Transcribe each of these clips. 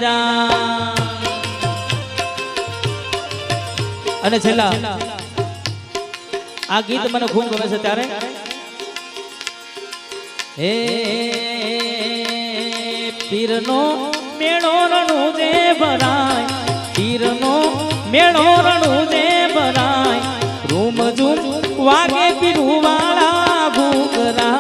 જા અને છેલ્લા આ ગીત મને ખૂબ ગમે છે ત્યારે હે પીરનો મેળો રણું જે ભરાય પીરનો મેળો રણું જે ભરાય રૂમ ઝૂમ વાગે પીરું વાળા ભૂકરા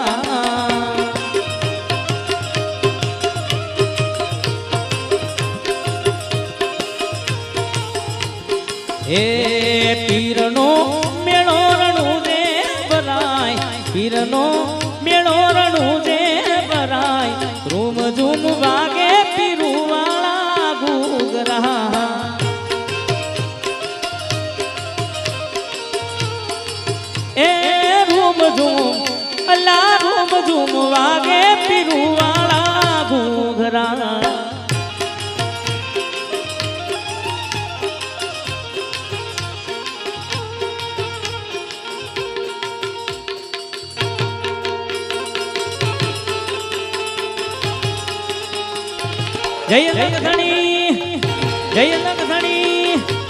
હે પીરનો મેળો રણું જે ભરાય પીરનો મેળો રણું જે ભરાય રૂમ ઝૂમ વાગે પીરું વાળા ઘૂઘરા એ રૂમ ઝૂમ અલ્લા રૂમ ઝૂમ વાગે પીરું વાળા ઘૂઘરા જય નગધણી જય નગધણી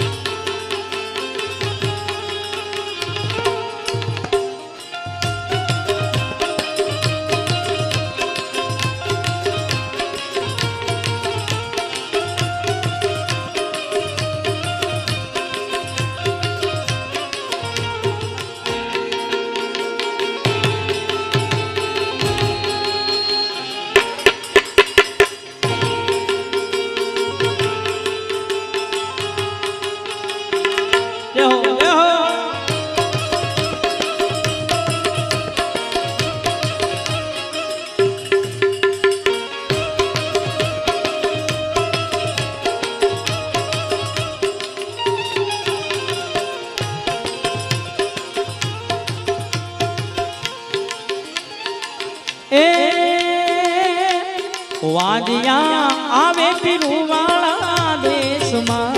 વાડિયા આવે પીરું વાળા દેશમાં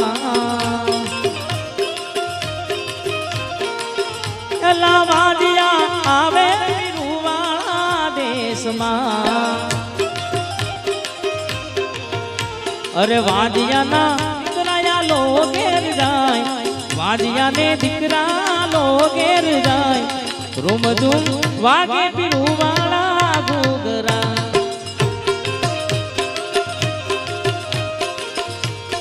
એલા વાડિયા આવે પીરું વાળા દેશમાં અરે વાડિયાના દીકરાયા લો ઘેર જાય વાડિયાને દીકરા લો ઘેર જાય રૂમ ઝૂમ વાગે પીરું વાળા ઘૂઘરા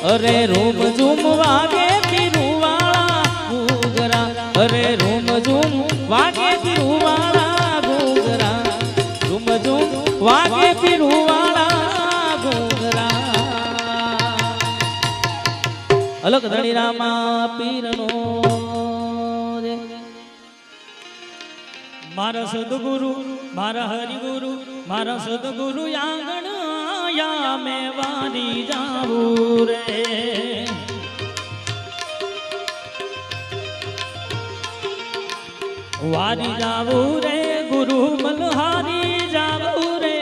અરે રૂમ ઝૂમ વાગે પીરું વાળા ઘૂઘરા અરે રૂમ ઝૂમ વાગે પીરું વાળા ઘૂઘરા રૂમ ઝૂમ વાગે પીરું વાળા ઘૂઘરા અલગ ધણી રામા પીરનો મારા સદગુરુ મારા હરિગુરુ મારા સદગુરુ આંગણ યા મેં વારી જાવું રે વારી જાવું રે ગુરુ બલહારી જાવું રે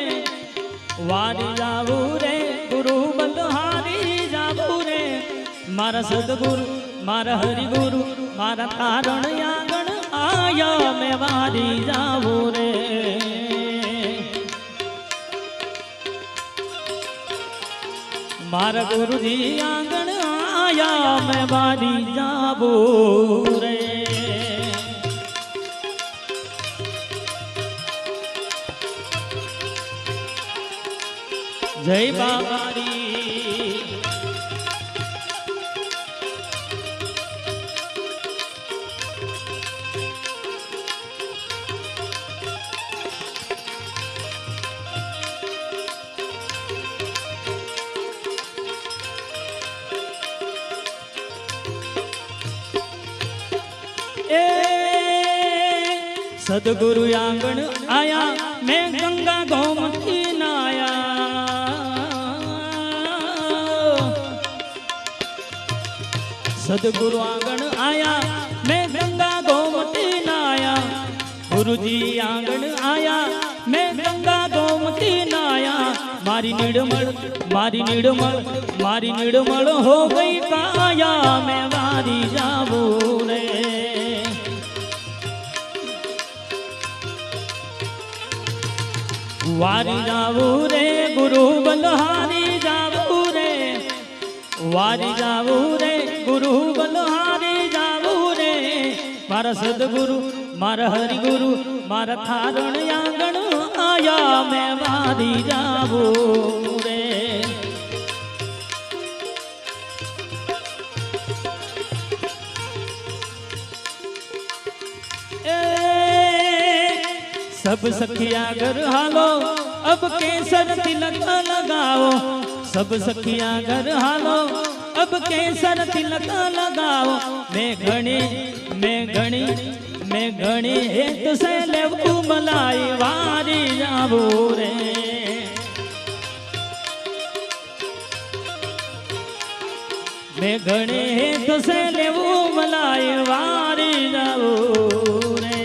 વારી જાવું રે ગુરુ બલહારી જાવું રે મારા સદગુરુ મારા હરિગુરુ મારા તારણ આંગણ આયા મેં વારી જાવું રે મારા ગુરુજી આંગણ આયા મેં વારી જાવું રે જય બાબારી सदगुरु आंगण आया मैं गंगा गोमती नाया सदगुरु आंगण आया मैं गंगा गोमती नाया गुरुजी आंगण आया मैं गंगा गोमती नाया मारी निर्मल हो गई काया मैं वारी जाऊं रे वारी जाऊं रे गुरु बलहारी जाऊं रे વારી જાવું રે ગુરુ બલહારી જાવું રે મારા સદગુરુ મારા હરિગુરુ મારા થારણ આંગણ આયા મેં વારી જાવું રે सब सखिया घर हालो अब केसर तिलक लगाओ सब सखिया घर हालो अब केसर तिलक लगाओ मैं घणी हेत से लेवू मलाई वारी जावू रे मैं घणी हेत से लेवू मलाई वारी जावू रे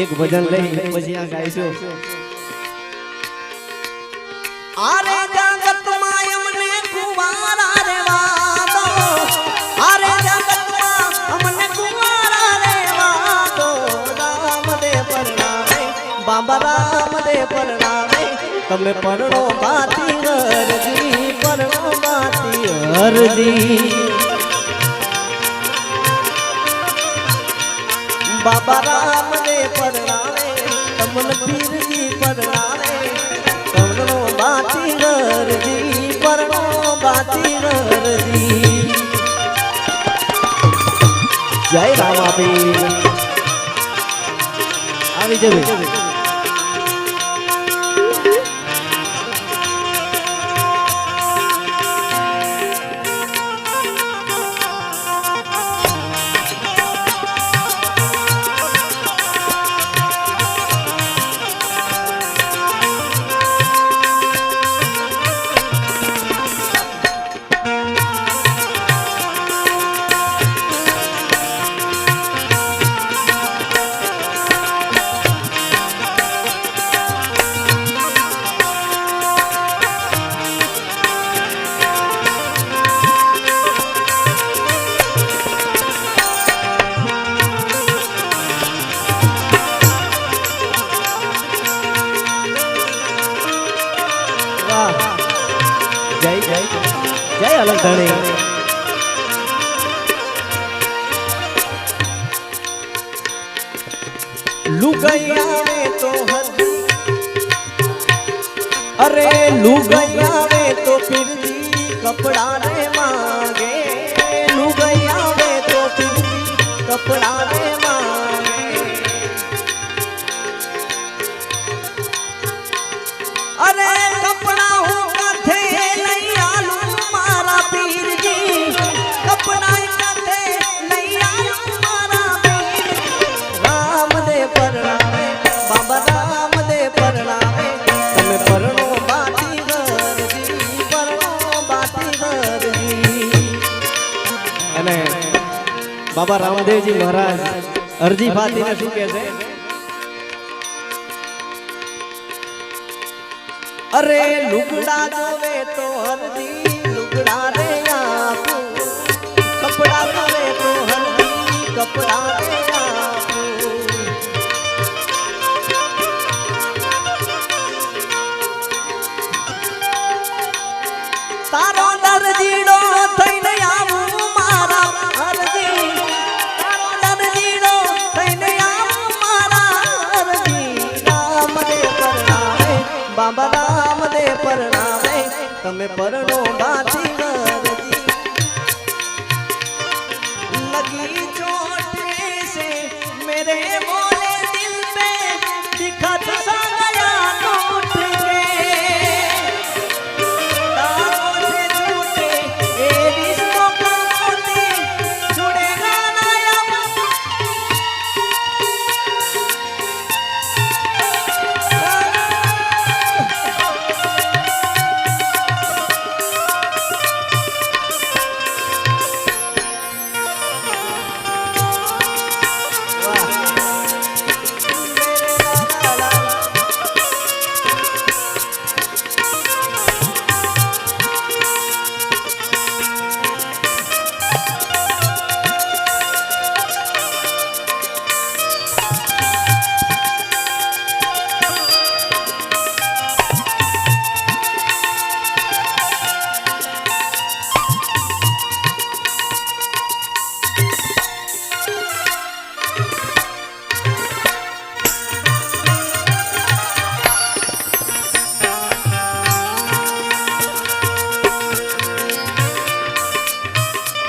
एक भजन लई પછી આ ગાઈશું आरे जगत माय हमने कुवारा रे वादो आरे जगत मा हमने कुवारा रे वादो राम दे परणावे बाबा राम दे परणावे तमे परणो बाती हरजी परणो बाती हरजी बाबा राम दे परणावे तमन पीरजी परणावे तमनो बाती हरजी परणो बाती हरजी जय रामा पीर આવી જવે जय जय जय अलग धणे लुगैया में तो हल्दी अरे लुगैया में तो फिर भी कपड़ा रे मांगे लुगैया में तो फिर भी कपड़ा रे मांगे अरे कपड़ा हूँ कथे नहीं आलू मारा पीर जी कपड़ा कथे नहीं आलू मारा पीर राम दे परणावे बाबा राम दे परणावे तमे परणो बाती हरजी परणो बाती हरजी અને બાબા રામદેવજી મહારાજ અરજી ભાતીને શું કહે છે अरे लुगड़ा जोवे तो हरदी लुगड़ा रे आपू कपड़ा जोवे तो हरदी कपड़ा रे आपू तारो दर्जीडो थईने आवू मारा हरदी तारो दर्जीडो थईने आवू मारा हरदी राम दे परणावे बाबा राम दे परणावे तमे परणो बाती हरजी लगी चोट से मेरे बोले दिल पे दिखत सा गया टूट के तारों से छूटे ये रिश्तों का मोती जुड़ेगा ना अब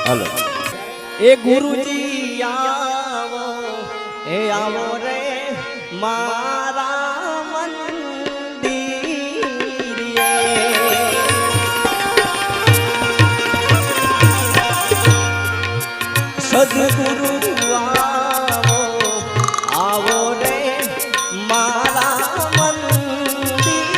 હાલો એ ગુરુજી આવો એ આવો રે મારા મંદિરે સદગુરુ આવો આવો રે મારા મંદિરે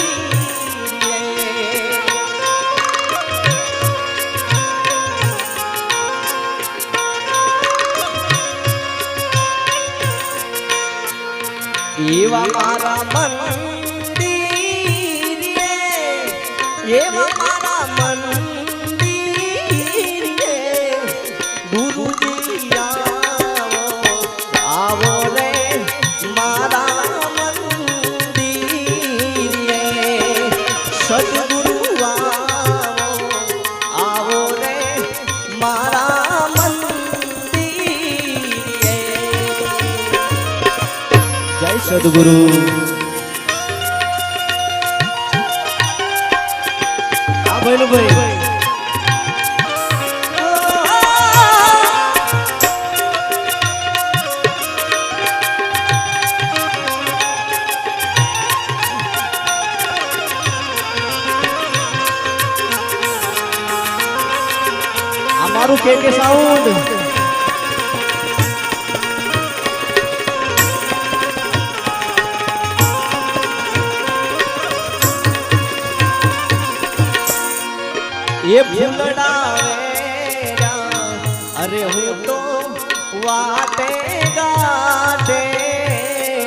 એવા મારા મંદિરે એવા મારા મંદિરે ગુરુજી આવો રે મારા મંદિરે સદગુરુ આવો રે મારા મંદિરે જય સદગુરુ આ ભાઈ અમારું કે સાઉન્ડ એ ફૂલડા વેરા અરે હું તો વાટે ગાટે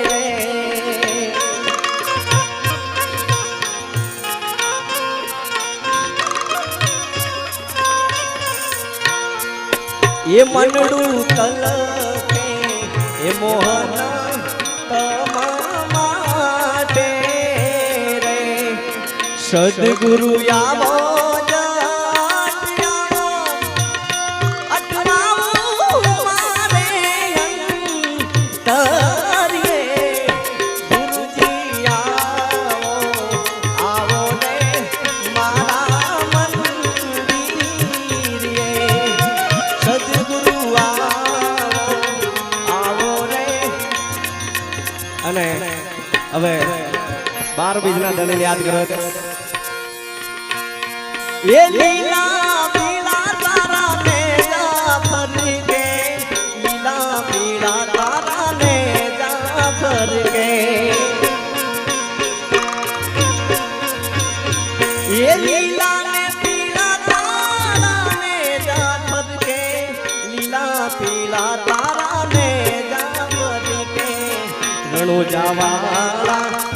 રે એ મનડું તલકે એ મોહન તમારા માટે રે સદગુરુ આવો અને હવે 12 બીજના ધણીને યાદ કરો એ લીલા પીળા તારા ને જાફર કે લીલા પીળા તારા ને જાફર કે એ લીલા ને પીળા તારા ને જાફર કે લીલા પીળા તારા ને જાફર કે રણો જાવાળા